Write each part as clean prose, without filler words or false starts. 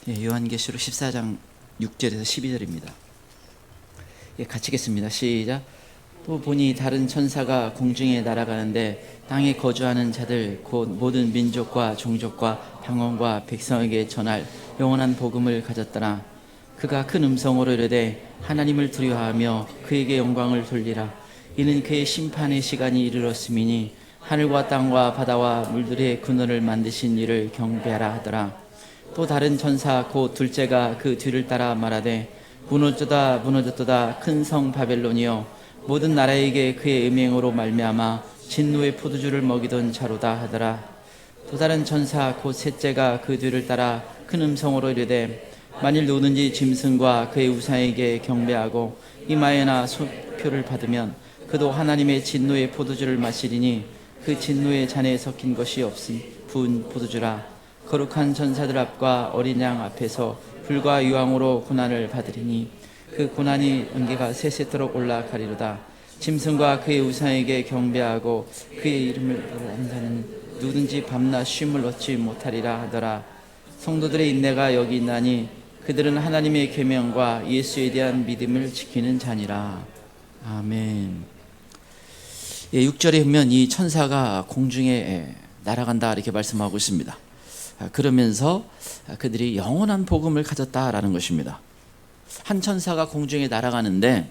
요한계시록 14장 6절에서 12절입니다. 같이 읽겠습니다. 시작. 또 보니 다른 천사가 공중에 날아가는데 땅에 거주하는 자들 곧 모든 민족과 종족과 방언과 백성에게 전할 영원한 복음을 가졌더라. 그가 큰 음성으로 이르되 하나님을 두려워하며 그에게 영광을 돌리라. 이는 그의 심판의 시간이 이르렀음이니 하늘과 땅과 바다와 물들의 근원을 만드신 이를 경배하라 하더라. 또 다른 천사 곧 둘째가 그 뒤를 따라 말하되 무너졌도다 무너졌도다 큰 성 바벨론이여 모든 나라에게 그의 음행으로 말미암아 진노의 포도주를 먹이던 자로다 하더라. 또 다른 천사 곧 셋째가 그 뒤를 따라 큰 음성으로 이르되 만일 누구든지 짐승과 그의 우상에게 경배하고 이마에나 소표를 받으면 그도 하나님의 진노의 포도주를 마시리니 그 진노의 잔에 섞인 것이 없음 부은 포도주라. 거룩한 천사들 앞과 어린 양 앞에서 불과 유황으로 고난을 받으리니 그 고난이 안개가 세세토록 올라가리로다. 짐승과 그의 우상에게 경배하고 그의 이름을 부르는 자는 누구든지 밤낮 쉼을 얻지 못하리라 하더라. 성도들의 인내가 여기 있나니 그들은 하나님의 계명과 예수에 대한 믿음을 지키는 자니라. 아멘. 6절에 보면 이 천사가 공중에 날아간다 이렇게 말씀하고 있습니다. 그러면서 그들이 영원한 복음을 가졌다라는 것입니다. 한 천사가 공중에 날아가는데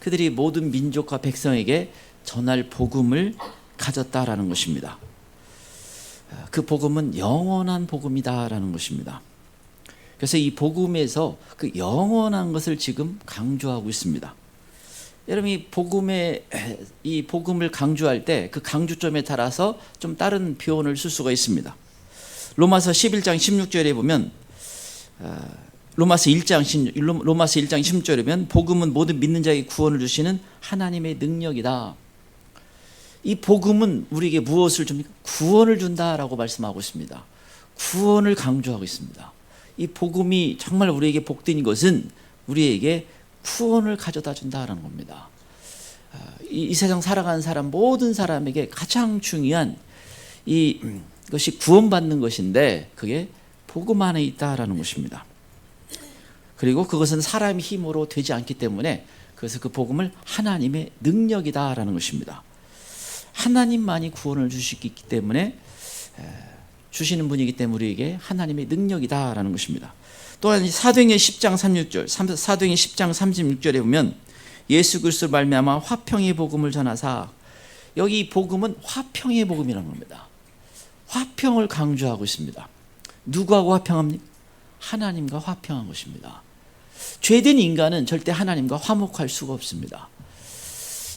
그들이 모든 민족과 백성에게 전할 복음을 가졌다라는 것입니다. 그 복음은 영원한 복음이다라는 것입니다. 그래서 이 복음에서 그 영원한 것을 지금 강조하고 있습니다. 여러분 이 복음을 강조할 때 그 강조점에 따라서 좀 다른 표현을 쓸 수가 있습니다. 로마서 11장 16절에 보면 로마서 1장 16절에 보면 복음은 모든 믿는 자에게 구원을 주시는 하나님의 능력이다. 이 복음은 우리에게 무엇을 줍니까? 구원을 준다라고 말씀하고 있습니다. 구원을 강조하고 있습니다. 이 복음이 정말 우리에게 복된 것은 우리에게 구원을 가져다 준다라는 겁니다. 이 세상 살아가는 사람 모든 사람에게 가장 중요한 이것이 구원받는 것인데 그게 복음 안에 있다라는 것입니다. 그리고 그것은 사람의 힘으로 되지 않기 때문에 그래서 그 복음을 하나님의 능력이다라는 것입니다. 하나님만이 구원을 주시기 때문에 주시는 분이기 때문에 우리에게 하나님의 능력이다라는 것입니다. 또한 사도행전 10장 36절, 사도행전 10장 36절에 보면 예수 그리스도로 말미암아 화평의 복음을 전하사, 여기 복음은 화평의 복음이라는 겁니다. 화평을 강조하고 있습니다. 누구하고 화평합니까? 하나님과 화평한 것입니다. 죄된 인간은 절대 하나님과 화목할 수가 없습니다.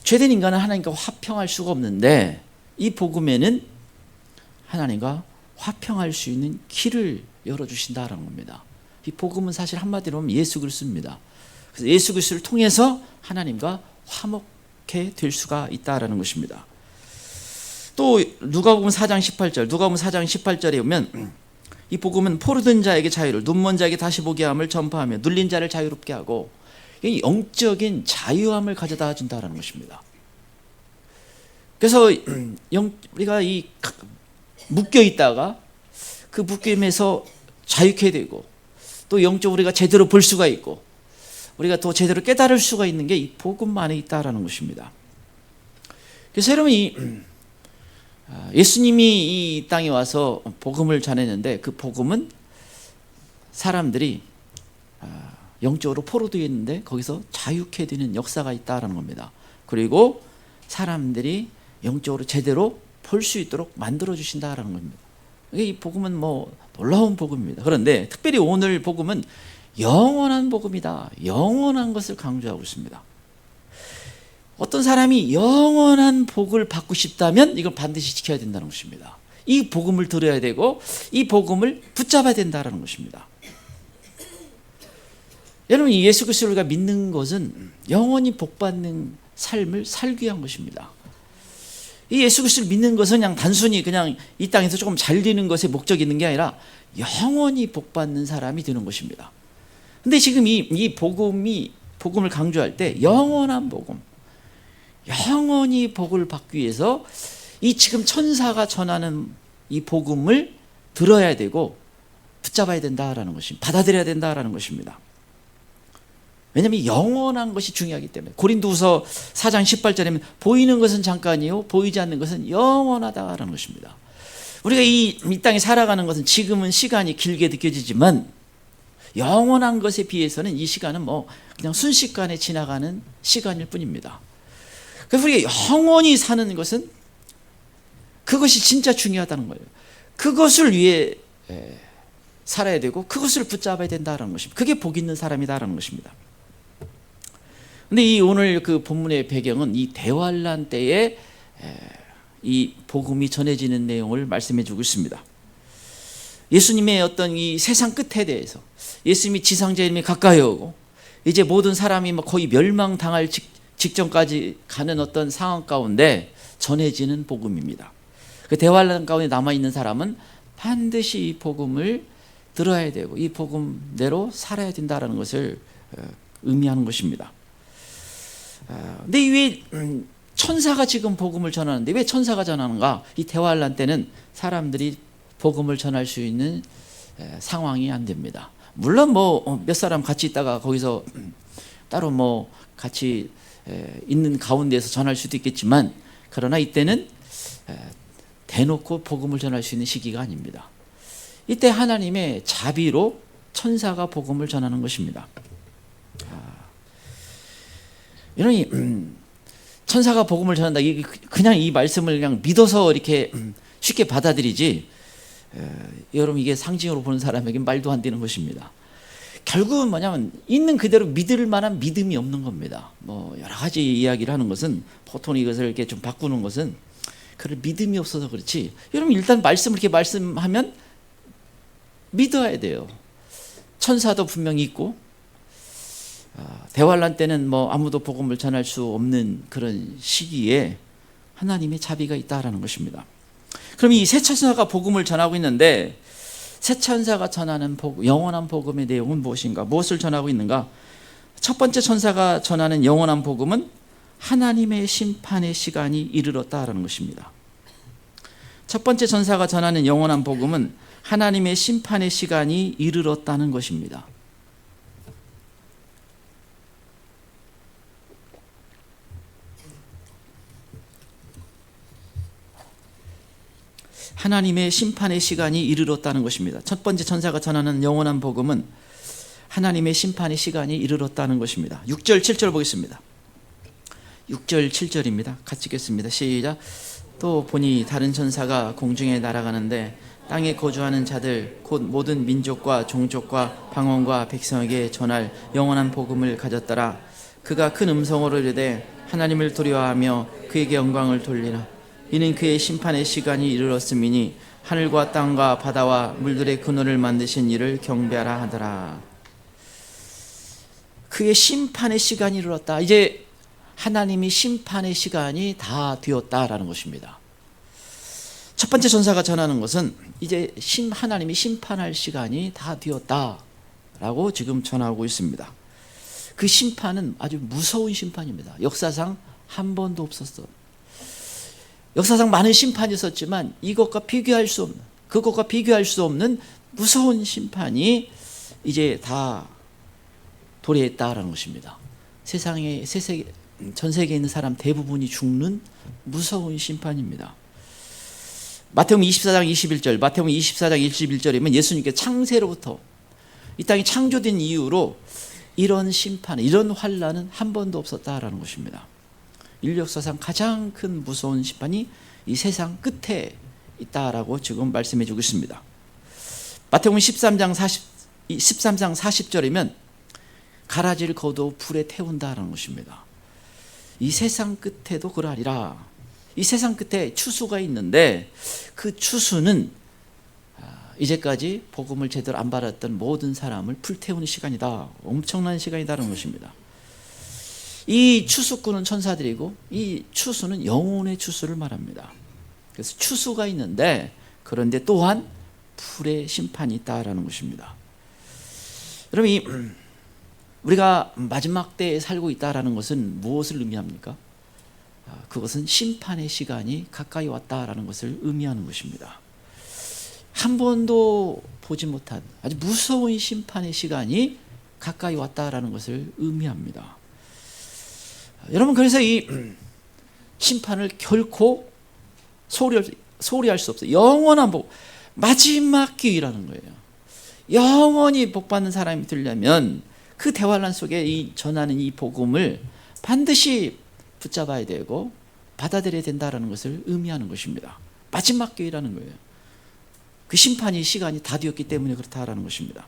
죄된 인간은 하나님과 화평할 수가 없는데 이 복음에는 하나님과 화평할 수 있는 길을 열어주신다는 겁니다. 이 복음은 사실 한마디로 하면 예수 그리스도입니다. 그래서 예수 그리스도를 통해서 하나님과 화목해 될 수가 있다는 것입니다. 또 누가복음 4장 18절에 보면 이 복음은 포로된 자에게 자유를, 눈먼 자에게 다시 보게 함을 전파하며 눌린 자를 자유롭게 하고 영적인 자유함을 가져다 준다는 것입니다. 그래서 우리가 이 묶여 있다가 그 묶임에서 자유케 되고 또 영적으로 우리가 제대로 볼 수가 있고 우리가 더 제대로 깨달을 수가 있는 게 이 복음 안에 있다는 것입니다. 그래서 여러분이 예수님이 이 땅에 와서 복음을 전했는데 그 복음은 사람들이 영적으로 포로되어 있는데 거기서 자유케 되는 역사가 있다는 겁니다. 그리고 사람들이 영적으로 제대로 볼 수 있도록 만들어 주신다는 겁니다. 이 복음은 놀라운 복음입니다. 그런데 특별히 오늘 복음은 영원한 복음이다. 영원한 것을 강조하고 있습니다. 어떤 사람이 영원한 복을 받고 싶다면 이걸 반드시 지켜야 된다는 것입니다. 이 복음을 들어야 되고 이 복음을 붙잡아야 된다는 것입니다. 여러분, 예수 그리스도를 우리가 믿는 것은 영원히 복받는 삶을 살기 위한 것입니다. 이 예수 그리스도를 믿는 것은 그냥 단순히 그냥 이 땅에서 조금 잘 되는 것에 목적이 있는 게 아니라 영원히 복받는 사람이 되는 것입니다. 근데 지금 이 복음을 강조할 때 영원한 복음, 영원히 복을 받기 위해서 이 지금 천사가 전하는 이 복음을 들어야 되고 붙잡아야 된다라는 것입니다. 받아들여야 된다라는 것입니다. 왜냐하면 영원한 것이 중요하기 때문에. 고린도후서 4장 18절에는 보이는 것은 잠깐이요 보이지 않는 것은 영원하다라는 것입니다. 우리가 이 땅에 살아가는 것은 지금은 시간이 길게 느껴지지만 영원한 것에 비해서는 이 시간은 그냥 순식간에 지나가는 시간일 뿐입니다. 그래서 우리가 영원히 사는 것은 그것이 진짜 중요하다는 거예요. 그것을 위해 살아야 되고 그것을 붙잡아야 된다는 것입니다. 그게 복 있는 사람이다라는 것입니다. 근데 이 오늘 그 본문의 배경은 이 대환란 때에 이 복음이 전해지는 내용을 말씀해 주고 있습니다. 예수님의 어떤 이 세상 끝에 대해서 예수님이 지상자임이 가까이 오고 이제 모든 사람이 거의 멸망당할 직전까지 가는 어떤 상황 가운데 전해지는 복음입니다. 그 대환란 가운데 남아있는 사람은 반드시 이 복음을 들어야 되고 이 복음대로 살아야 된다는 것을 의미하는 것입니다. 근데 왜 천사가 지금 복음을 전하는데 왜 천사가 전하는가? 이 대환란 때는 사람들이 복음을 전할 수 있는 상황이 안 됩니다. 물론 몇 사람 같이 있다가 거기서 따로 같이 있는 가운데에서 전할 수도 있겠지만 그러나 이때는 대놓고 복음을 전할 수 있는 시기가 아닙니다. 이때 하나님의 자비로 천사가 복음을 전하는 것입니다. 이러니 천사가 복음을 전한다. 그냥 이 말씀을 그냥 믿어서 이렇게 쉽게 받아들이지. 여러분 이게 상징으로 보는 사람에게 말도 안 되는 것입니다. 결국은 뭐냐면 있는 그대로 믿을 만한 믿음이 없는 겁니다. 여러 가지 이야기를 하는 것은 보통 이것을 이렇게 좀 바꾸는 것은 그럴 믿음이 없어서 그렇지. 여러분 일단 말씀을 이렇게 말씀하면 믿어야 돼요. 천사도 분명히 있고 대환란 때는 아무도 복음을 전할 수 없는 그런 시기에 하나님의 자비가 있다라는 것입니다. 그럼 이 새 천사가 복음을 전하고 있는데 새 천사가 전하는 영원한 복음의 내용은 무엇인가? 무엇을 전하고 있는가? 첫 번째 천사가 전하는 영원한 복음은 하나님의 심판의 시간이 이르렀다라는 것입니다. 첫 번째 천사가 전하는 영원한 복음은 하나님의 심판의 시간이 이르렀다는 것입니다. 하나님의 심판의 시간이 이르렀다는 것입니다. 첫 번째 천사가 전하는 영원한 복음은 하나님의 심판의 시간이 이르렀다는 것입니다. 6절 7절 보겠습니다. 6절 7절입니다. 같이 읽겠습니다. 시작. 또 보니 다른 천사가 공중에 날아가는데 땅에 거주하는 자들 곧 모든 민족과 종족과 방언과 백성에게 전할 영원한 복음을 가졌더라. 그가 큰 음성으로 이르되 하나님을 두려워하며 그에게 영광을 돌리라. 이는 그의 심판의 시간이 이르렀음이니 하늘과 땅과 바다와 물들의 근원을 만드신 이를 경배하라 하더라. 그의 심판의 시간이 이르렀다. 이제 하나님이 심판의 시간이 다 되었다라는 것입니다. 첫 번째 천사가 전하는 것은 이제 하나님이 심판할 시간이 다 되었다라고 지금 전하고 있습니다. 그 심판은 아주 무서운 심판입니다. 역사상 한 번도 없었어. 역사상 많은 심판이 있었지만 그것과 비교할 수 없는 무서운 심판이 이제 다 도래했다라는 것입니다. 전 세계에 있는 사람 대부분이 죽는 무서운 심판입니다. 마태복음 24장 21절, 마태복음 24장 21절이면 예수님께 창세로부터 이 땅이 창조된 이후로 이런 심판, 이런 환난은 한 번도 없었다라는 것입니다. 인류 역사상 가장 큰 무서운 심판이 이 세상 끝에 있다라고 지금 말씀해 주고 있습니다. 마태복음 13장 40절이면 가라지를 거두어 불에 태운다라는 것입니다. 이 세상 끝에도 그러하리라. 이 세상 끝에 추수가 있는데 그 추수는 이제까지 복음을 제대로 안 받았던 모든 사람을 불태우는 시간이다. 엄청난 시간이다라는 것입니다. 이 추수꾼은 천사들이고 이 추수는 영혼의 추수를 말합니다. 그래서 추수가 있는데 그런데 또한 불의 심판이 있다라는 것입니다. 여러분 우리가 마지막 때에 살고 있다라는 것은 무엇을 의미합니까? 그것은 심판의 시간이 가까이 왔다라는 것을 의미하는 것입니다. 한 번도 보지 못한 아주 무서운 심판의 시간이 가까이 왔다라는 것을 의미합니다. 여러분, 그래서 이 심판을 결코 소홀히할 수 없어요. 영원한 복, 마지막 기회라는 거예요. 영원히 복받는 사람이 되려면 그 대환란 속에 이 전하는 이 복음을 반드시 붙잡아야 되고 받아들여야 된다는 것을 의미하는 것입니다. 마지막 기회라는 거예요. 그 심판이 시간이 다 되었기 때문에 그렇다라는 것입니다.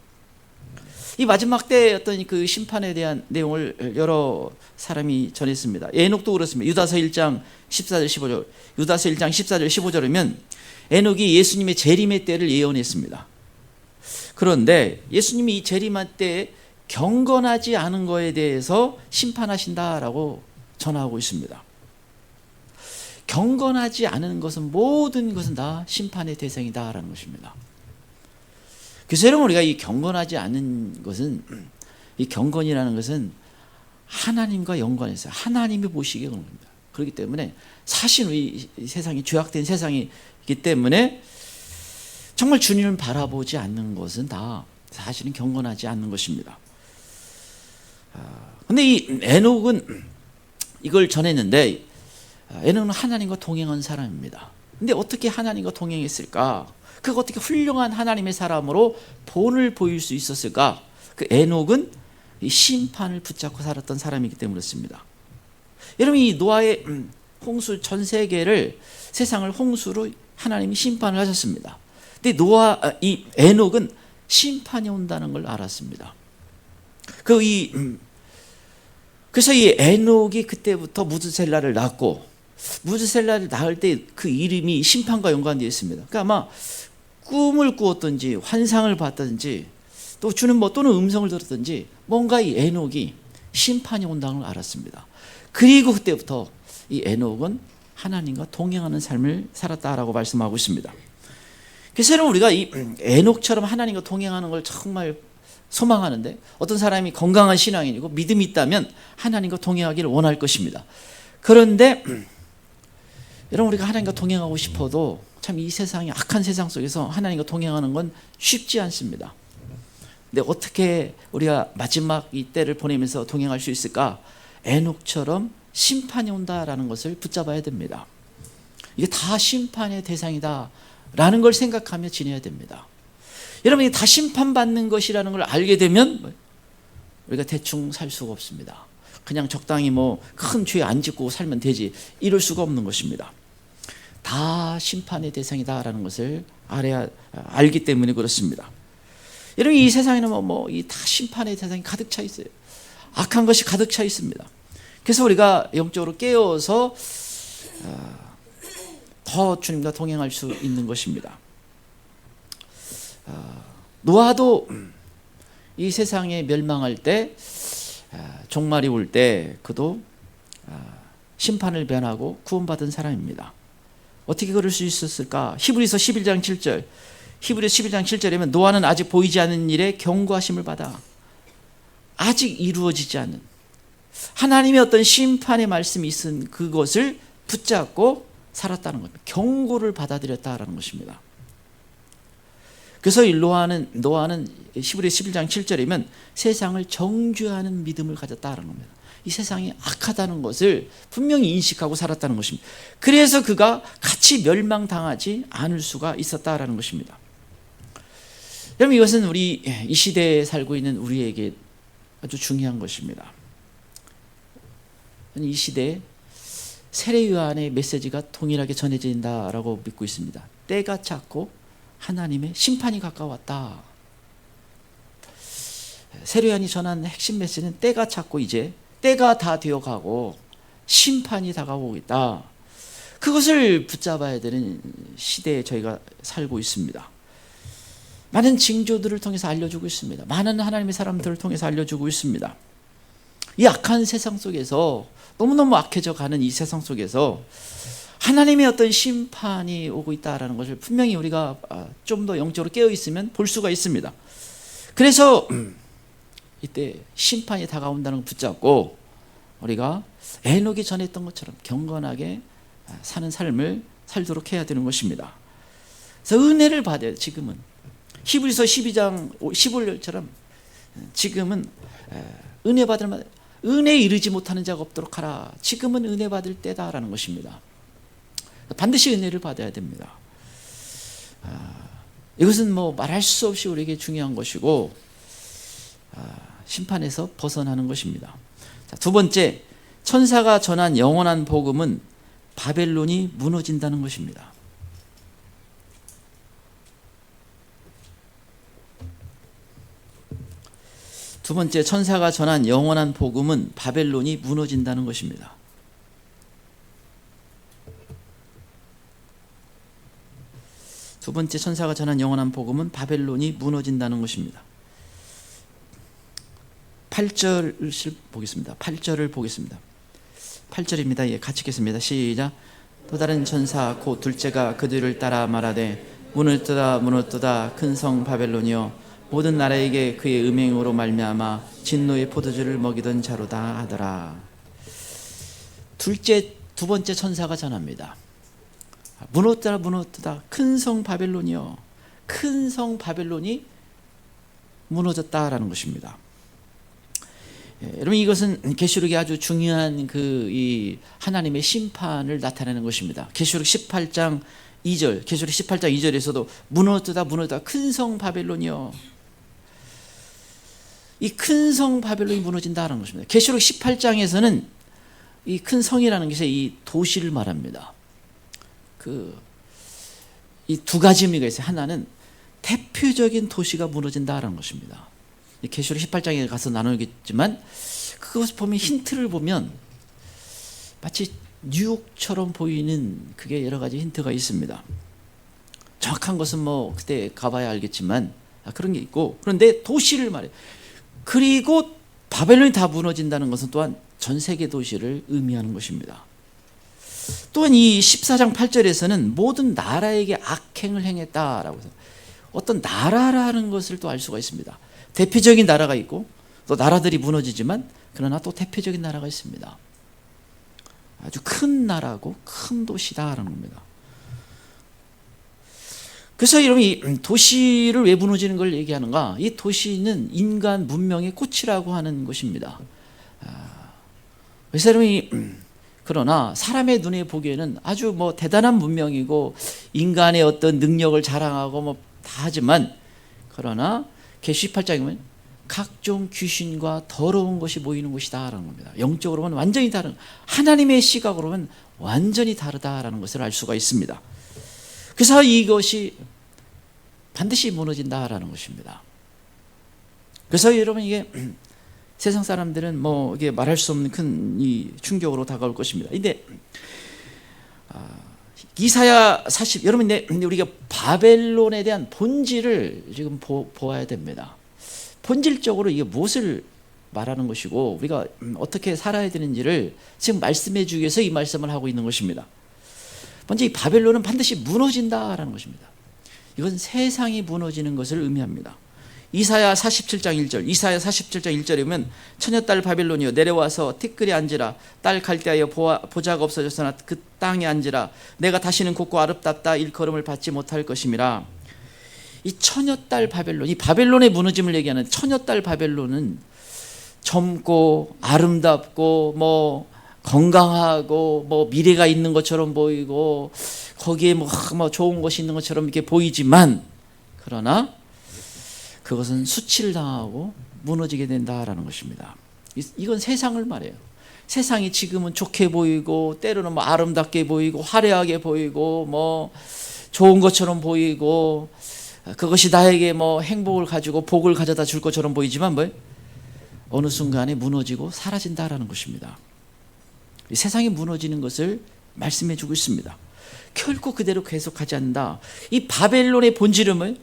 이 마지막 때 어떤 그 심판에 대한 내용을 여러 사람이 전했습니다. 에녹도 그렇습니다. 유다서 1장 14절 15절. 유다서 1장 14절 15절이면 에녹이 예수님의 재림의 때를 예언했습니다. 그런데 예수님이 이 재림한 때에 경건하지 않은 거에 대해서 심판하신다라고 전하고 있습니다. 경건하지 않은 것은 모든 것은 다 심판의 대상이다라는 것입니다. 그래서 여러분, 우리가 이 경건하지 않은 것은, 이 경건이라는 것은 하나님과 연관해서 하나님이 보시기에 그런 겁니다. 그렇기 때문에 사실 이 세상이 죄악된 세상이기 때문에 정말 주님을 바라보지 않는 것은 다 사실은 경건하지 않는 것입니다. 그런데 이 에녹은 이걸 전했는데, 에녹은 하나님과 동행한 사람입니다. 근데 어떻게 하나님과 동행했을까? 그가 어떻게 훌륭한 하나님의 사람으로 본을 보일 수 있었을까? 그 에녹은 이 심판을 붙잡고 살았던 사람이기 때문에 그렇습니다. 여러분, 이 노아의 홍수, 전 세계를, 세상을 홍수로 하나님이 심판을 하셨습니다. 근데 이 에녹은 심판이 온다는 걸 알았습니다. 그래서 이 에녹이 그때부터 무드셀라를 낳고, 무드셀라를 낳을 때 그 이름이 심판과 연관되어 있습니다. 그러니까 아마 꿈을 꾸었든지 환상을 봤든지 또 또는 음성을 들었든지 뭔가 이 에녹이 심판이 온다는 걸 알았습니다. 그리고 그때부터 이 에녹은 하나님과 동행하는 삶을 살았다라고 말씀하고 있습니다. 그래서 여러분, 우리가 이 에녹처럼 하나님과 동행하는 걸 정말 소망하는데, 어떤 사람이 건강한 신앙인이고 믿음이 있다면 하나님과 동행하기를 원할 것입니다. 그런데 여러분, 우리가 하나님과 동행하고 싶어도 참 이 세상이 악한 세상 속에서 하나님과 동행하는 건 쉽지 않습니다. 근데 어떻게 우리가 마지막 이 때를 보내면서 동행할 수 있을까? 에녹처럼 심판이 온다라는 것을 붙잡아야 됩니다. 이게 다 심판의 대상이다 라는 걸 생각하며 지내야 됩니다. 여러분이 다 심판받는 것이라는 걸 알게 되면 우리가 대충 살 수가 없습니다. 그냥 적당히 큰 죄 안 짓고 살면 되지, 이럴 수가 없는 것입니다. 다 심판의 대상이다라는 것을 알기 때문에 그렇습니다. 여러분, 이 세상에는 이 다 심판의 대상이 가득 차 있어요. 악한 것이 가득 차 있습니다. 그래서 우리가 영적으로 깨어서 더 주님과 동행할 수 있는 것입니다. 노아도 이 세상에 멸망할 때, 종말이 올 때 그도 심판을 면하고 구원받은 사람입니다. 어떻게 그럴 수 있었을까? 히브리서 11장 7절. 히브리서 11장 7절이면 노아는 아직 보이지 않는 일에 경고하심을 받아 아직 이루어지지 않는 하나님의 어떤 심판의 말씀이 있은 그것을 붙잡고 살았다는 겁니다. 경고를 받아들였다라는 것입니다. 그래서 노아는 히브리서 11장 7절이면 세상을 정죄하는 믿음을 가졌다라는 겁니다. 이 세상이 악하다는 것을 분명히 인식하고 살았다는 것입니다. 그래서 그가 같이 멸망당하지 않을 수가 있었다라는 것입니다. 여러분, 이것은 우리 이 시대에 살고 있는 우리에게 아주 중요한 것입니다. 이 시대에 세례요한의 메시지가 동일하게 전해진다라고 믿고 있습니다. 때가 찼고 하나님의 심판이 가까웠다. 세례요한이 전한 핵심 메시지는 때가 찼고 이제 때가 다 되어가고 심판이 다가오고 있다. 그것을 붙잡아야 되는 시대에 저희가 살고 있습니다. 많은 징조들을 통해서 알려주고 있습니다. 많은 하나님의 사람들을 통해서 알려주고 있습니다. 이 악한 세상 속에서, 너무너무 악해져 가는 이 세상 속에서 하나님의 어떤 심판이 오고 있다는 것을 분명히 우리가 좀 더 영적으로 깨어 있으면 볼 수가 있습니다. 그래서 이때 심판이 다가온다는 걸 붙잡고 우리가 에녹이 전했던 것처럼 경건하게 사는 삶을 살도록 해야 되는 것입니다. 그래서 은혜를 받아야 돼. 지금은 히브리서 12장 15절처럼 지금은 은혜 받을 만 은혜에 이르지 못하는 자가 없도록 하라. 지금은 은혜 받을 때다라는 것입니다. 반드시 은혜를 받아야 됩니다. 이것은 뭐 말할 수 없이 우리에게 중요한 것이고 심판에서 벗어나는 것입니다. 자, 두 번째, 천사가 전한 영원한 복음은 바벨론이 무너진다는 것입니다. 두 번째, 천사가 전한 영원한 복음은 바벨론이 무너진다는 것입니다. 두 번째, 천사가 전한 영원한 복음은 바벨론이 무너진다는 것입니다. 8절을 보겠습니다. 8절을 보겠습니다. 8절입니다. 예, 같이 읽겠습니다. 시작. 또 다른 천사 곧 둘째가 그들을 따라 말하되 문을 뜨다 문을 뜨다 큰 성 바벨론이여 모든 나라에게 그의 음행으로 말미암아 진노의 포도주를 먹이던 자로다 하더라. 두 번째 천사가 전합니다. 무너뜨다 무너뜨다 큰 성 바벨론이요, 큰 성 바벨론이 무너졌다라는 것입니다. 예, 여러분, 이것은 계시록이 아주 중요한 이 하나님의 심판을 나타내는 것입니다. 계시록 18장 2절, 계시록 18장 2절에서도 무너뜨다 무너뜨다 큰 성 바벨론이요, 이 큰 성 바벨론이 무너진다는 것입니다. 계시록 18장에서는 이 큰 성이라는 것이 이 도시를 말합니다. 이 두 가지 의미가 있어요. 하나는 대표적인 도시가 무너진다는 것입니다. 계시록 18장에 가서 나누겠지만 그것을 보면, 힌트를 보면 마치 뉴욕처럼 보이는 그게 여러 가지 힌트가 있습니다. 정확한 것은 뭐 그때 가봐야 알겠지만 그런 게 있고, 그런데 도시를 말해요. 그리고 바벨론이 다 무너진다는 것은 또한 전 세계 도시를 의미하는 것입니다. 또한 이 14장 8절에서는 모든 나라에게 악행을 행했다라고 해서 어떤 나라라는 것을 또 알 수가 있습니다. 대표적인 나라가 있고 또 나라들이 무너지지만 그러나 또 대표적인 나라가 있습니다. 아주 큰 나라고 큰 도시다라는 겁니다. 그래서 여러분, 이 도시를 왜 무너지는 걸 얘기하는가? 이 도시는 인간 문명의 꽃이라고 하는 것입니다. 그래서 여러분, 그러나 사람의 눈에 보기에는 아주 뭐 대단한 문명이고 인간의 어떤 능력을 자랑하고 뭐 다 하지만, 그러나 계시 18장에 보면 각종 귀신과 더러운 것이 모이는 곳이다라는 겁니다. 영적으로 보면 완전히 다른, 하나님의 시각으로 보면 완전히 다르다라는 것을 알 수가 있습니다. 그래서 이것이 반드시 무너진다라는 것입니다. 그래서 여러분, 이게 세상 사람들은 뭐 이게 말할 수 없는 큰 이 충격으로 다가올 것입니다. 근데 이사야 40, 여러분, 우리가 바벨론에 대한 본질을 지금 보아야 됩니다. 본질적으로 이게 무엇을 말하는 것이고 우리가 어떻게 살아야 되는지를 지금 말씀해 주기 위해서 이 말씀을 하고 있는 것입니다. 먼저 이 바벨론은 반드시 무너진다라는 것입니다. 이건 세상이 무너지는 것을 의미합니다. 이사야 47장 1절, 이사야 47장 1절에 보면 처녀딸 바벨론이여 내려와서 티끌에 앉으라. 딸 갈대하여 보자가 없어졌으나 그 땅에 앉으라. 내가 다시는 곱고 아름답다 일컬음을 받지 못할 것임이라. 이 처녀딸 바벨론, 이 바벨론의 무너짐을 얘기하는 처녀딸 바벨론은 젊고 아름답고 뭐 건강하고 뭐 미래가 있는 것처럼 보이고 거기에 뭐 좋은 것이 있는 것처럼 이렇게 보이지만, 그러나 그것은 수치를 당하고 무너지게 된다라는 것입니다. 이건 세상을 말해요. 세상이 지금은 좋게 보이고 때로는 뭐 아름답게 보이고 화려하게 보이고 뭐 좋은 것처럼 보이고 그것이 나에게 뭐 행복을 가지고 복을 가져다 줄 것처럼 보이지만 뭐 어느 순간에 무너지고 사라진다라는 것입니다. 이 세상이 무너지는 것을 말씀해 주고 있습니다. 결코 그대로 계속하지 않는다. 이 바벨론의 본질은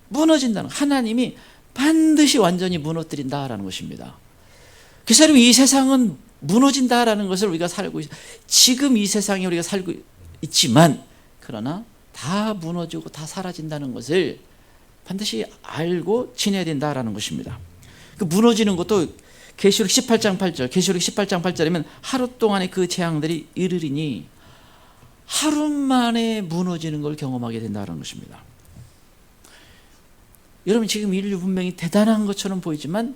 무너진다는, 하나님이 반드시 완전히 무너뜨린다라는 것입니다. 그래서 여러분, 이 세상은 무너진다라는 것을 우리가 살고 지금 이 세상에 우리가 살고 있지만, 그러나 다 무너지고 다 사라진다는 것을 반드시 알고 지내야 된다라는 것입니다. 그 무너지는 것도 계시록 18장 8절, 계시록 18장 8절이면 하루 동안에 그 재앙들이 이르리니 하루 만에 무너지는 걸 경험하게 된다는 것입니다. 여러분, 지금 인류 문명이 대단한 것처럼 보이지만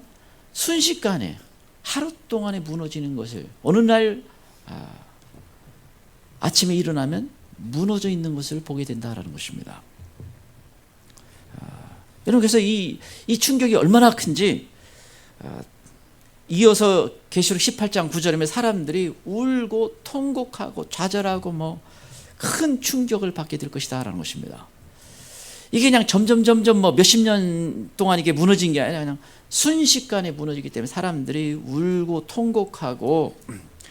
순식간에 하루 동안에 무너지는 것을 어느 날 아침에 일어나면 무너져 있는 것을 보게 된다는 것입니다. 여러분, 그래서 이 충격이 얼마나 큰지 이어서 계시록 18장 9절에 사람들이 울고 통곡하고 좌절하고 뭐 큰 충격을 받게 될 것이다라는 것입니다. 이게 그냥 점점 뭐 몇십 년 동안 이게 무너진 게 아니라 그냥 순식간에 무너지기 때문에 사람들이 울고 통곡하고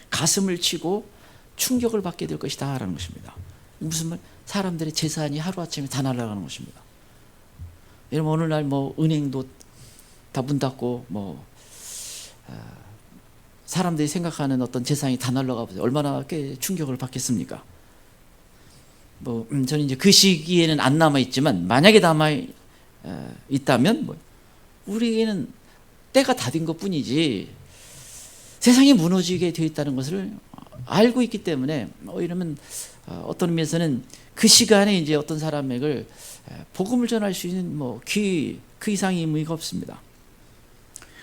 가슴을 치고 충격을 받게 될 것이다라는 것입니다. 무슨 말? 사람들의 재산이 하루아침에 다 날아가는 것입니다. 여러분, 어느 날 뭐 은행도 다 문 닫고 뭐 사람들이 생각하는 어떤 재산이 다 날아가 보세요. 얼마나 꽤 충격을 받겠습니까? 뭐 저는 이제 그 시기에는 안 남아 있지만 만약에 남아 있다면 뭐 우리에게는 때가 다 된 것뿐이지 세상이 무너지게 되어 있다는 것을 알고 있기 때문에 이러면 어떤 의미에서는 그 시간에 이제 어떤 사람에게 복음을 전할 수 있는 뭐 그 이상의 의미가 없습니다.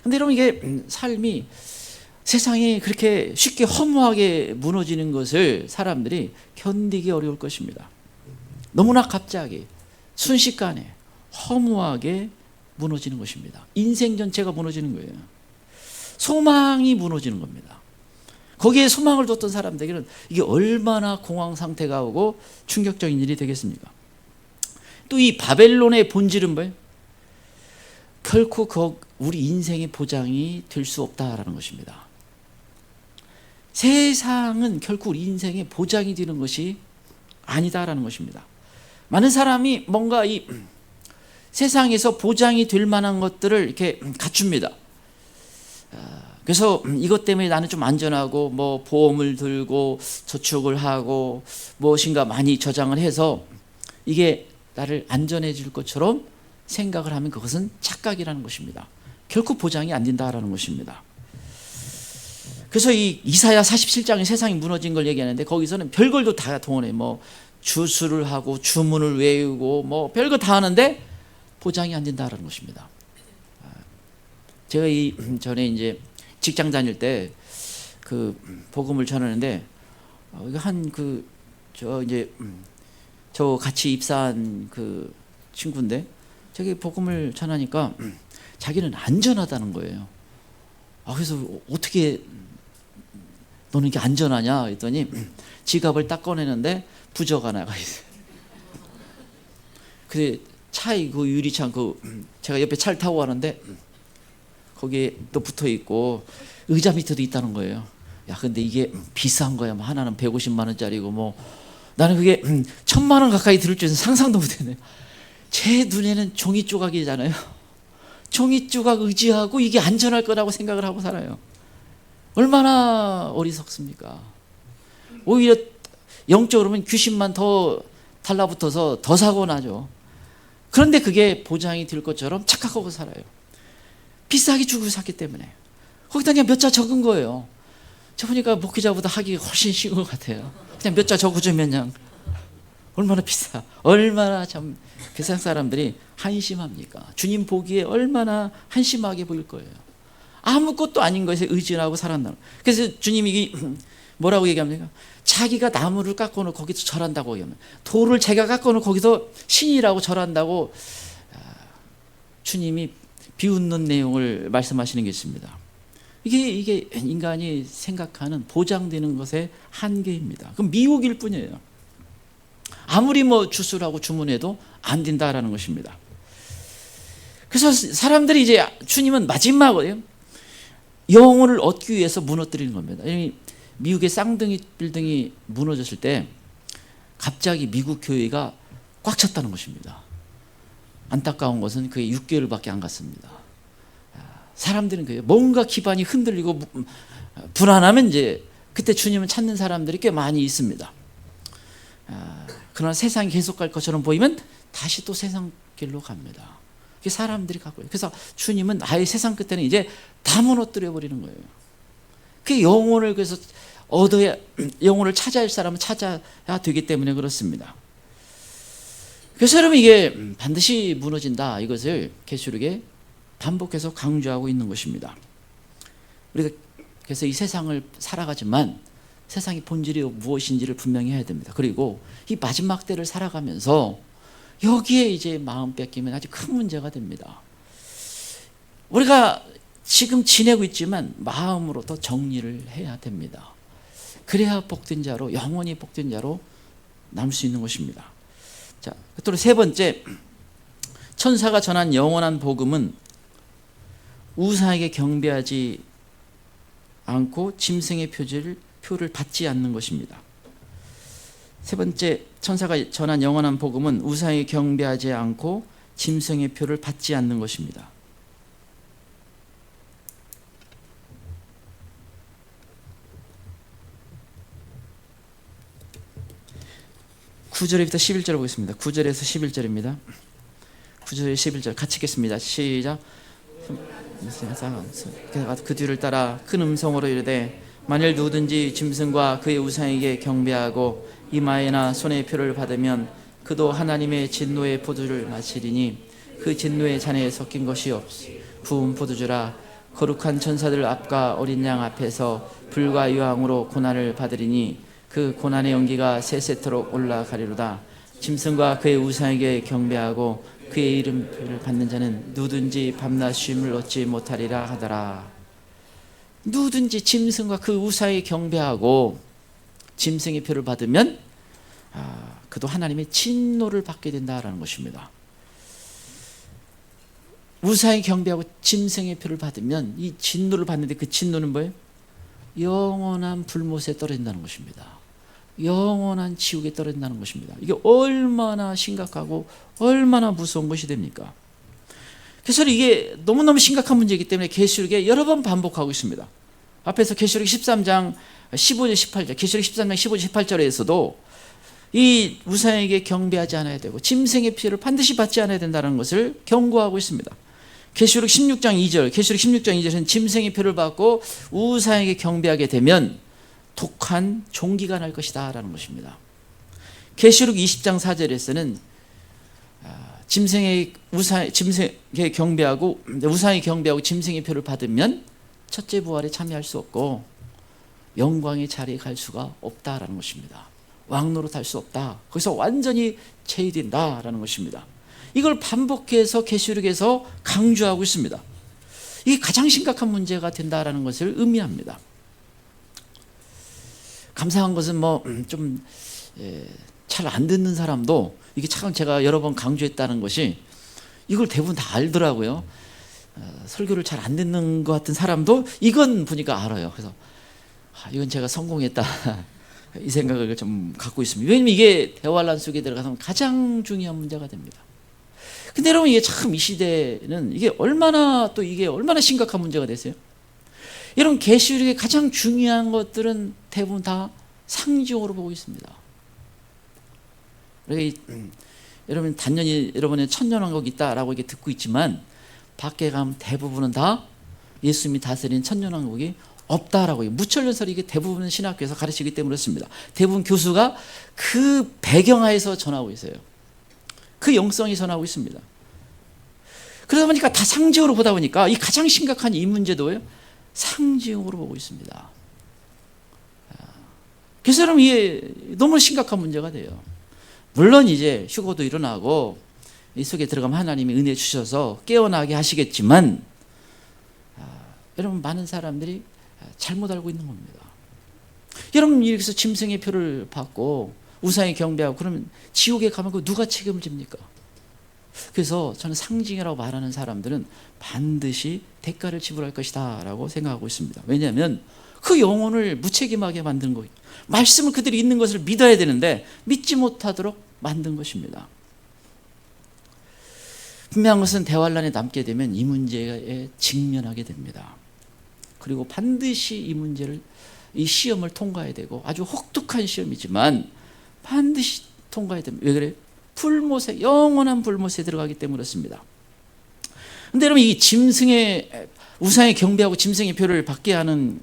근데 여러분, 이게 삶이 세상이 그렇게 쉽게 허무하게 무너지는 것을 사람들이 견디기 어려울 것입니다. 너무나 갑자기 순식간에 허무하게 무너지는 것입니다. 인생 전체가 무너지는 거예요. 소망이 무너지는 겁니다. 거기에 소망을 뒀던 사람들에게는 이게 얼마나 공황 상태가 오고 충격적인 일이 되겠습니까? 또 이 바벨론의 본질은 뭐예요? 결코 우리 인생의 보장이 될 수 없다라는 것입니다. 세상은 결코 우리 인생의 보장이 되는 것이 아니다라는 것입니다. 많은 사람이 뭔가 이 세상에서 보장이 될 만한 것들을 이렇게 갖춥니다. 그래서 이것 때문에 나는 좀 안전하고 뭐 보험을 들고 저축을 하고 무엇인가 많이 저장을 해서 이게 나를 안전해 줄 것처럼 생각을 하면 그것은 착각이라는 것입니다. 결코 보장이 안 된다라는 것입니다. 그래서 이 이사야 47장에 세상이 무너진 걸 얘기하는데 거기서는 별걸도 다 동원해. 뭐 주술을 하고 주문을 외우고 뭐 별거 다 하는데 보장이 안 된다라는 것입니다. 제가 전에 이제 직장 다닐 때 그 복음을 전하는데 저 같이 입사한 그 친구인데 저기 복음을 전하니까 자기는 안전하다는 거예요. 그래서 어떻게 너는 이게 안전하냐 했더니 지갑을 딱 꺼내는데 부저가 나가 있어요. 근데 차에 그 유리창 제가 옆에 차를 타고 가는데 거기에 또 붙어 있고 의자 밑에도 있다는 거예요. 야, 근데 이게 비싼 거야. 뭐 하나는 150만 원짜리고 뭐 나는 그게 1000만 원 가까이 들을 줄은 상상도 못했네요. 제 눈에는 종이 조각이잖아요. 종이 조각 의지하고 이게 안전할 거라고 생각을 하고 살아요. 얼마나 어리석습니까? 오히려 영적으로 보면 귀신만 더 달라붙어서 더 사고 나죠. 그런데 그게 보장이 될 것처럼 착각하고 살아요. 비싸게 주고 샀기 때문에. 거기다 그냥 몇 자 적은 거예요. 저 보니까 목회자보다 하기가 훨씬 쉬운 것 같아요. 그냥 몇 자 적어주면 그냥 얼마나 비싸. 얼마나 참 세상 사람들이 한심합니까? 주님 보기에 얼마나 한심하게 보일 거예요. 아무것도 아닌 것에 의지하고 살았다. 그래서 주님이 뭐라고 얘기합니까? 자기가 나무를 깎아놓고 거기서 절한다고 얘기합니다. 돌을 자기가 깎아놓고 거기서 신이라고 절한다고 주님이 비웃는 내용을 말씀하시는 게 있습니다. 이게 인간이 생각하는 보장되는 것의 한계입니다. 그럼 미혹일 뿐이에요. 아무리 뭐 주술하고 주문해도 안 된다라는 것입니다. 그래서 사람들이 이제 주님은 마지막으로 영혼을 얻기 위해서 무너뜨리는 겁니다. 미국의 쌍둥이 빌딩이 무너졌을 때 갑자기 미국 교회가 꽉 찼다는 것입니다. 안타까운 것은 그게 6개월밖에 안 갔습니다. 사람들은 그래요. 뭔가 기반이 흔들리고 불안하면 이제 그때 주님을 찾는 사람들이 꽤 많이 있습니다. 그러나 세상이 계속 갈 것처럼 보이면 다시 또 세상 길로 갑니다. 그게 사람들이 갖고 있어요. 그래서 주님은 아예 세상 끝에는 이제 다 무너뜨려 버리는 거예요. 그 영혼을 그래서 얻어야, 영혼을 찾아야 할 사람은 찾아야 되기 때문에 그렇습니다. 그래서 여러분, 이게 반드시 무너진다, 이것을 계시록에 반복해서 강조하고 있는 것입니다. 우리가 그래서 이 세상을 살아가지만 세상의 본질이 무엇인지를 분명히 해야 됩니다. 그리고 이 마지막 때를 살아가면서 여기에 이제 마음 뺏기면 아주 큰 문제가 됩니다. 우리가 지금 지내고 있지만 마음으로 더 정리를 해야 됩니다. 그래야 복된 자로, 영원히 복된 자로 남을 수 있는 것입니다. 자, 또 세 번째, 천사가 전한 영원한 복음은 우상에게 경배하지 않고 짐승의 표를 받지 않는 것입니다. 세 번째, 천사가 전한 영원한 복음은 우상에게 경배하지 않고 짐승의 표를 받지 않는 것입니다. 9절부터 11절 보겠습니다. 9절에서 11절입니다. 9절 11절 같이 읽겠습니다. 시작. 그 뒤를 따라 큰 음성으로 이르되 만일 누구든지 짐승과 그의 우상에게 경배하고 이마에나 손에 표를 받으면 그도 하나님의 진노의 포도주를 마시리니 그 진노의 잔에 섞인 것이 없어 부은 포도주라. 거룩한 천사들 앞과 어린 양 앞에서 불과 유황으로 고난을 받으리니 그 고난의 연기가 세세토록 올라가리로다. 짐승과 그의 우상에게 경배하고 그의 이름을 받는 자는 누구든지 밤낮 쉼을 얻지 못하리라 하더라. 누구든지 짐승과 그 우상에게 경배하고 짐승의 표를 받으면 그도 하나님의 진노를 받게 된다라는 것입니다. 우상에 경배하고 짐승의 표를 받으면 이 진노를 받는데 그 진노는 뭐예요? 영원한 불못에 떨어진다는 것입니다. 영원한 지옥에 떨어진다는 것입니다. 이게 얼마나 심각하고 얼마나 무서운 것이 됩니까? 그래서 이게 너무너무 심각한 문제이기 때문에 계시록에 여러 번 반복하고 있습니다. 앞에서 계시록 13장 15절 18절, 계시록 13장 15절 18절에서도 이 우상에게 경배하지 않아야 되고 짐승의 피를 반드시 받지 않아야 된다는 것을 경고하고 있습니다. 계시록 16장 2절, 계시록 16장 2절은 짐승의 표를 받고 우상에게 경배하게 되면 독한 종기가 날 것이다 라는 것입니다. 계시록 20장 4절에서는 짐승에게 경배하고 우상에 경배하고 짐승의 표를 받으면 첫째 부활에 참여할 수 없고 영광의 자리에 갈 수가 없다라는 것입니다. 왕노릇 할 수 없다. 거기서 완전히 제외된다라는 것입니다. 이걸 반복해서 계시록에서 강조하고 있습니다. 이게 가장 심각한 문제가 된다라는 것을 의미합니다. 감사한 것은 좀 잘 안 듣는 사람도 이게 참 제가 여러 번 강조했다는 것이 이걸 대부분 다 알더라고요. 설교를 잘 안 듣는 것 같은 사람도 이건 보니까 알아요. 그래서 이건 제가 성공했다 이 생각을 좀 갖고 있습니다. 왜냐하면 이게 대환란 속에 들어가서 가장 중요한 문제가 됩니다. 근데 여러분, 이게 참 이 시대는 이게 얼마나 심각한 문제가 됐어요. 이런 계시록의 가장 중요한 것들은 대부분 다 상징으로 보고 있습니다. 여러분 단연히 여러분의 천년왕국 있다라고 이렇게 듣고 있지만 밖에 가면 대부분은 다 예수님이 다스린 천년왕국이 없다라고 무천년설이 이게 대부분 신학교에서 가르치기 때문에 그렇습니다. 대부분 교수가 그 배경하에서 전하고 있어요. 그 영성이 전하고 있습니다. 그러다 보니까 다 상징으로 보다 보니까 이 가장 심각한 이 문제도 상징으로 보고 있습니다. 그래서 여러분, 이게 너무 심각한 문제가 돼요. 물론 이제 휴거도 일어나고 이 속에 들어가면 하나님이 은혜 주셔서 깨어나게 하시겠지만 여러분, 많은 사람들이 잘못 알고 있는 겁니다. 여러분, 여기서 짐승의 표를 받고 우상에 경배하고 그러면 지옥에 가면 그 누가 책임을 집니까? 그래서 저는 상징이라고 말하는 사람들은 반드시 대가를 지불할 것이다 라고 생각하고 있습니다. 왜냐하면 그 영혼을 무책임하게 만든 거예요. 말씀을 그들이 있는 것을 믿어야 되는데 믿지 못하도록 만든 것입니다. 분명한 것은 대환란에 남게 되면 이 문제에 직면하게 됩니다. 그리고 반드시 이 시험을 통과해야 되고 아주 혹독한 시험이지만 반드시 통과해야 됩니다. 왜 그래요? 영원한 불못에 들어가기 때문에 그렇습니다. 그런데 여러분, 이 짐승의 우상에 경배하고 짐승의 표를 받게 하는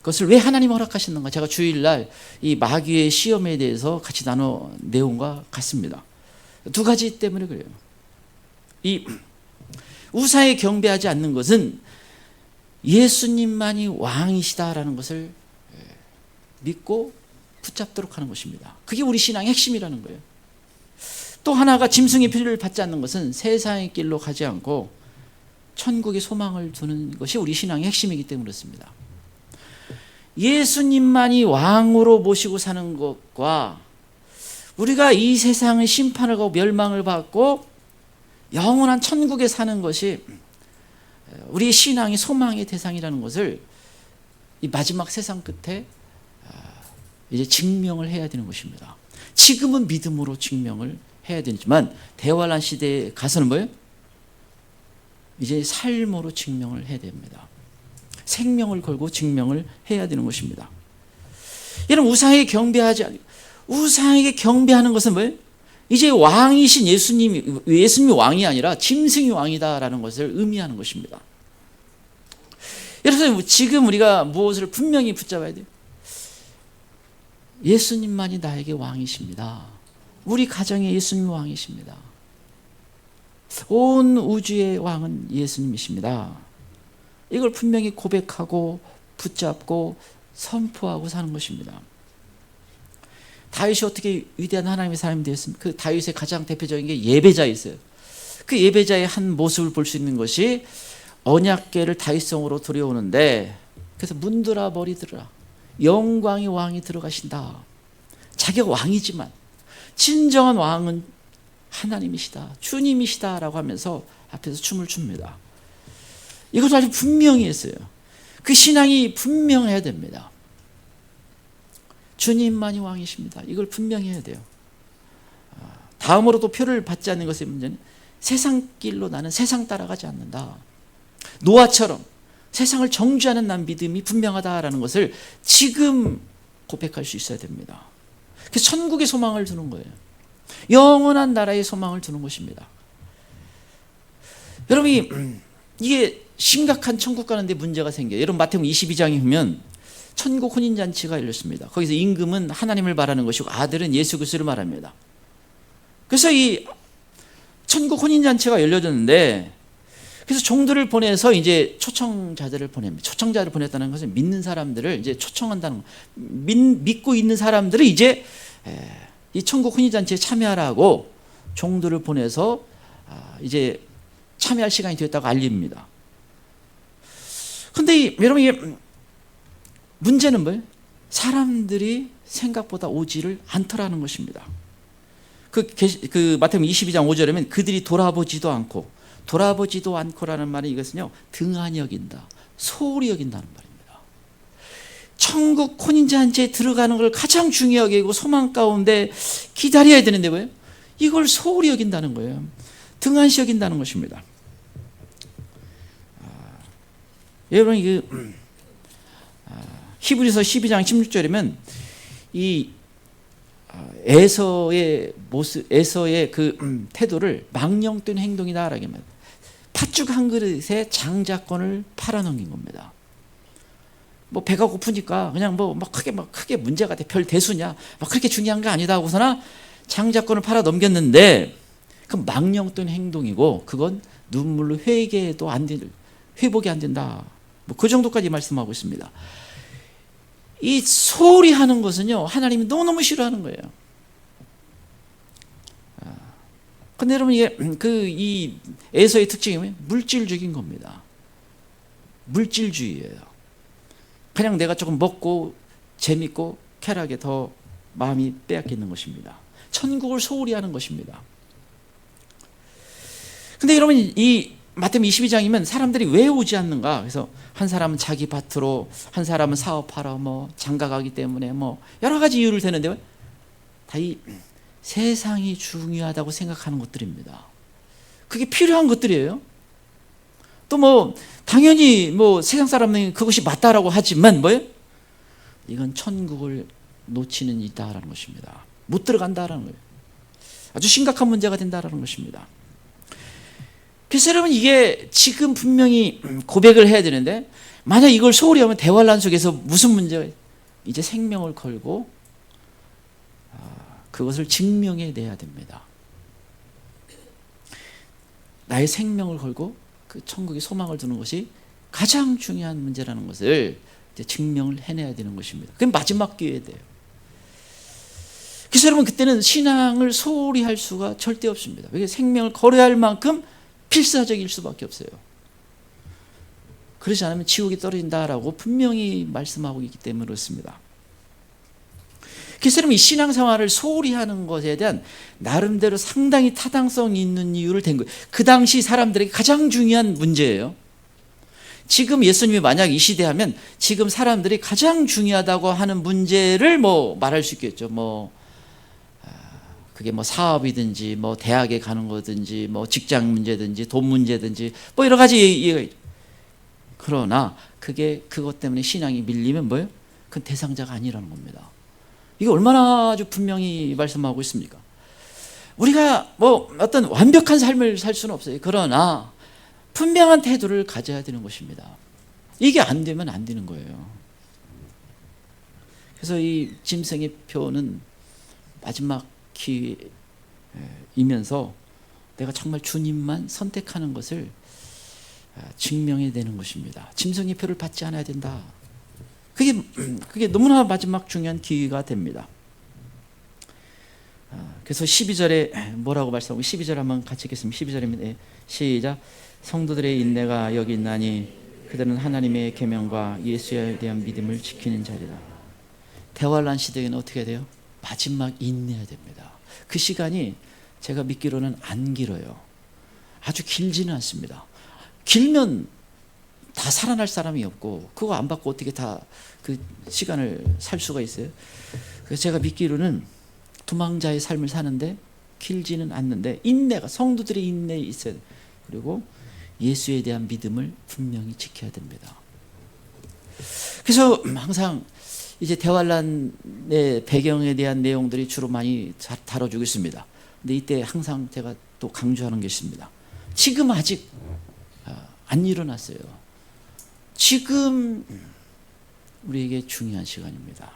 그것을 왜 하나님 허락하셨는가? 제가 주일날 이 마귀의 시험에 대해서 같이 나눠 내용과 같습니다. 두 가지 때문에 그래요. 이 우상에 경배하지 않는 것은 예수님만이 왕이시다라는 것을 믿고 붙잡도록 하는 것입니다. 그게 우리 신앙의 핵심이라는 거예요. 또 하나가 짐승의 피를 받지 않는 것은 세상의 길로 가지 않고 천국의 소망을 두는 것이 우리 신앙의 핵심이기 때문에 그렇습니다. 예수님만이 왕으로 모시고 사는 것과 우리가 이 세상의 심판을 하고 멸망을 받고 영원한 천국에 사는 것이 우리의 신앙의 소망의 대상이라는 것을 이 마지막 세상 끝에 이제 증명을 해야 되는 것입니다. 지금은 믿음으로 증명을 해야 되지만 대환란 시대에 가서는 뭐예요? 이제 삶으로 증명을 해야 됩니다. 생명을 걸고 증명을 해야 되는 것입니다. 여러분, 우상에게 경배하는 것은 뭐예요? 이제 왕이신 예수님이 왕이 아니라 짐승이 왕이다라는 것을 의미하는 것입니다. 여러분, 지금 우리가 무엇을 분명히 붙잡아야 돼요? 예수님만이 나에게 왕이십니다. 우리 가정의 예수님 왕이십니다. 온 우주의 왕은 예수님이십니다. 이걸 분명히 고백하고 붙잡고 선포하고 사는 것입니다. 다윗이 어떻게 위대한 하나님의 사람이 되었습니까? 그 다윗의 가장 대표적인 게 예배자였어요. 그 예배자의 한 모습을 볼 수 있는 것이 언약궤를 다윗성으로 들여오는데, 그래서 문들아 머리들아 영광의 왕이 들어가신다. 자기가 왕이지만 진정한 왕은 하나님이시다, 주님이시다라고 하면서 앞에서 춤을 춥니다. 이것을 아주 분명히 했어요. 그 신앙이 분명해야 됩니다. 주님만이 왕이십니다. 이걸 분명히 해야 돼요. 다음으로 또 표를 받지 않는 것의 문제는 세상 길로 나는 세상 따라가지 않는다. 노아처럼 세상을 정죄하는 난 믿음이 분명하다라는 것을 지금 고백할 수 있어야 됩니다. 그래서 천국의 소망을 두는 거예요. 영원한 나라의 소망을 두는 것입니다. 여러분이 이게 심각한 천국 가는데 문제가 생겨요. 여러분, 마태복음 22장에 보면 천국 혼인잔치가 열렸습니다. 거기서 임금은 하나님을 말하는 것이고 아들은 예수 그리스도를 말합니다. 그래서 이 천국 혼인잔치가 열려졌는데, 그래서 종들을 보내서 이제 초청자들을 보냅니다. 초청자를 보냈다는 것은 믿는 사람들을 이제 초청한다는 거. 믿고 있는 사람들을 이제 이 천국 혼인잔치에 참여하라고 종들을 보내서 이제 참여할 시간이 되었다고 알립니다. 그런데 여러분, 이게 문제는 뭐예요? 사람들이 생각보다 오지를 않더라는 것입니다. 그 마태복음 22장 5절에 보면 그들이 돌아보지도 않고라는 말은 이것은요, 등한히 여긴다, 소홀히 여긴다는 말입니다. 천국 혼인잔치에 들어가는 걸 가장 중요하게 여기고 소망 가운데 기다려야 되는데 왜요? 이걸 소홀히 여긴다는 거예요. 등한시 여긴다는 것입니다. 여러분, 히브리서 12장 16절이면 이 에서의 모습, 에서의 그 태도를 망령된 행동이다라고 합니다. 팥죽 한 그릇에 장자권을 팔아넘긴 겁니다. 뭐 배가 고프니까 그냥 뭐 크게 문제가 돼, 별 대수냐, 그렇게 중요한 게 아니다 하고서나 장자권을 팔아넘겼는데, 그 망령된 행동이고 그건 눈물로 회개도 회복이 안 된다. 뭐 그 정도까지 말씀하고 있습니다. 이 소홀히 하는 것은요, 하나님이 너무너무 싫어하는 거예요. 근데 여러분, 이게 이 에서의 특징이 뭐예요? 물질적인 겁니다. 물질주의예요. 그냥 내가 조금 먹고 재밌고 쾌락에 더 마음이 빼앗기는 것입니다. 천국을 소홀히 하는 것입니다. 근데 여러분, 이 마태복음 22장이면 사람들이 왜 오지 않는가? 그래서 한 사람은 자기 밭으로, 한 사람은 사업하러, 장가가기 때문에 여러 가지 이유를 대는데 다 이 세상이 중요하다고 생각하는 것들입니다. 그게 필요한 것들이에요. 또 당연히 세상 사람은 그것이 맞다라고 하지만 뭐예요? 이건 천국을 놓치는 일이다라는 것입니다. 못 들어간다라는 거예요. 아주 심각한 문제가 된다라는 것입니다. 그래서 여러분, 이게 지금 분명히 고백을 해야 되는데, 만약 이걸 소홀히 하면 대환란 속에서 무슨 문제가 이제 생명을 걸고 그것을 증명해내야 됩니다. 나의 생명을 걸고 그 천국의 소망을 두는 것이 가장 중요한 문제라는 것을 이제 증명을 해내야 되는 것입니다. 그게 마지막 기회에 돼요. 그래서 여러분 그때는 신앙을 소홀히 할 수가 절대 없습니다. 왜 생명을 걸어야 할 만큼 필사적일 수밖에 없어요. 그렇지 않으면 지옥에 떨어진다라고 분명히 말씀하고 있기 때문에 그렇습니다. 그래서 여러분 이 신앙생활을 소홀히 하는 것에 대한 나름대로 상당히 타당성이 있는 이유를 댄 거예요. 그 당시 사람들에게 가장 중요한 문제예요. 지금 예수님이 만약 이 시대 하면 지금 사람들이 가장 중요하다고 하는 문제를 뭐 말할 수 있겠죠. 그게 뭐 사업이든지 뭐 대학에 가는 거든지 뭐 직장 문제든지 돈 문제든지 뭐 여러 가지 얘기가 있죠. 그러나 그것 때문에 신앙이 밀리면 뭐예요? 그건 대상자가 아니라는 겁니다. 이게 얼마나 아주 분명히 말씀하고 있습니까? 우리가 뭐 어떤 완벽한 삶을 살 수는 없어요. 그러나 분명한 태도를 가져야 되는 것입니다. 이게 안 되면 안 되는 거예요. 그래서 이 짐승의 표는 마지막 기회이면서 내가 정말 주님만 선택하는 것을 증명해야 되는 것입니다. 짐승의 표를 받지 않아야 된다. 그게 너무나 마지막 중요한 기회가 됩니다. 그래서 12절에 뭐라고 말씀하고 12절 한번 같이 읽겠습니다. 12절입니다. 시작. 성도들의 인내가 여기 있나니 그들은 하나님의 계명과 예수에 대한 믿음을 지키는 자리다. 대환란 시대에는 어떻게 해야 돼요? 마지막 인내해야 됩니다. 그 시간이 제가 믿기로는 안 길어요. 아주 길지는 않습니다. 길면 다 살아날 사람이 없고 그거 안 받고 어떻게 다 그 시간을 살 수가 있어요? 그래서 제가 믿기로는 도망자의 삶을 사는데 길지는 않는데 인내가 성도들의 인내에 있어야 돼요. 그리고 예수에 대한 믿음을 분명히 지켜야 됩니다. 그래서 항상 이제 대환란의 배경에 대한 내용들이 주로 많이 다뤄지고 있습니다. 근데 이때 항상 제가 또 강조하는 게 있습니다. 지금 아직 안 일어났어요. 지금 우리에게 중요한 시간입니다.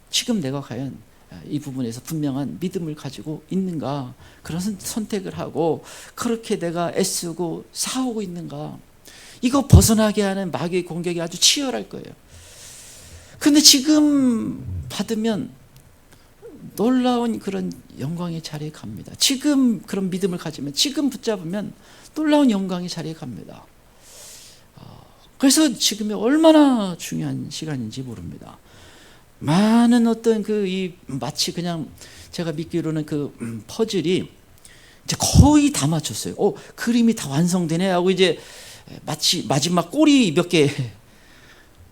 지금 내가 과연 이 부분에서 분명한 믿음을 가지고 있는가, 그런 선택을 하고 그렇게 내가 애쓰고 싸우고 있는가, 이거 벗어나게 하는 마귀의 공격이 아주 치열할 거예요. 그런데 지금 받으면 놀라운 그런 영광의 자리에 갑니다. 지금 그런 믿음을 가지면, 지금 붙잡으면 놀라운 영광의 자리에 갑니다. 그래서 지금이 얼마나 중요한 시간인지 모릅니다. 많은 어떤 마치 그냥 제가 믿기로는 퍼즐이 이제 거의 다 맞췄어요. 그림이 다 완성되네 하고 이제 마치 마지막 꼬리 몇 개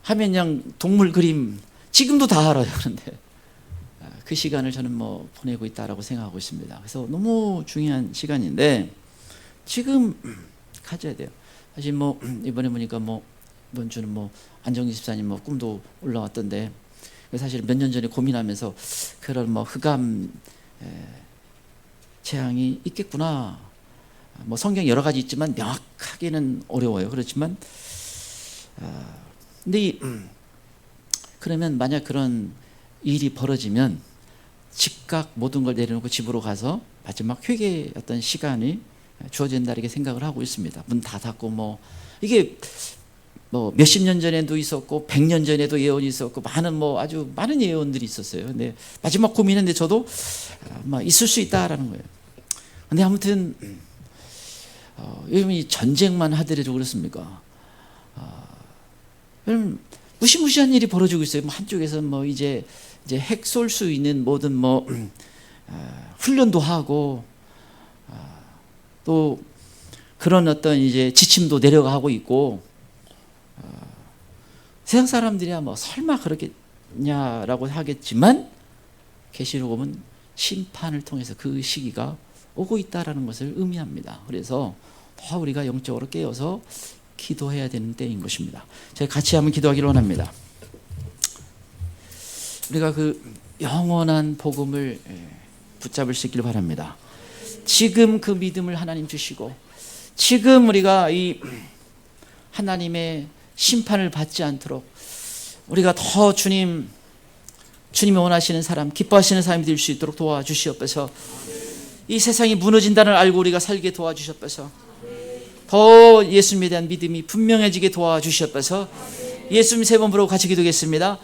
하면 그냥 동물 그림 지금도 다 알아요. 그런데 그 시간을 저는 보내고 있다라고 생각하고 있습니다. 그래서 너무 중요한 시간인데 지금 가져야 돼요. 사실 이번에 보니까 이번 주는 안정기 집사님 꿈도 올라왔던데, 사실 몇 년 전에 고민하면서 그런 흑암 재앙이 있겠구나. 성경 여러 가지 있지만 명확하게는 어려워요. 그렇지만 근데 그러면 만약 그런 일이 벌어지면 즉각 모든 걸 내려놓고 집으로 가서 마지막 회개의 어떤 시간이 주어진다 이렇게 생각을 하고 있습니다. 문 다 닫고 이게 몇십 년 전에도 있었고 100년 전에도 예언이 있었고 아주 많은 예언들이 있었어요. 근데 마지막 고민했는데 저도 있을 수 있다라는 거예요. 근데 아무튼 요즘 이 전쟁만 하더라도 그렇습니까? 무시무시한 일이 벌어지고 있어요. 한쪽에서 이제 핵 쏠 수 있는 모든 훈련도 하고 또 그런 어떤 이제 지침도 내려가고 있고, 세상 사람들이야 설마 그렇겠냐라고 하겠지만 계시록 보면 심판을 통해서 그 시기가 오고 있다라는 것을 의미합니다. 그래서 더 우리가 영적으로 깨어서 기도해야 되는 때인 것입니다. 저희 같이 한번 기도하기를 원합니다. 우리가 영원한 복음을 붙잡을 수 있기를 바랍니다. 지금 믿음을 하나님 주시고, 지금 우리가 이 하나님의 심판을 받지 않도록 우리가 더 주님이 원하시는 사람, 기뻐하시는 사람이 될 수 있도록 도와주시옵소서. 이 세상이 무너진다는 알고 우리가 살게 도와주시옵소서. 더 예수님에 대한 믿음이 분명해지게 도와주시옵소서. 예수님 세 번 부르고 같이 기도하겠습니다.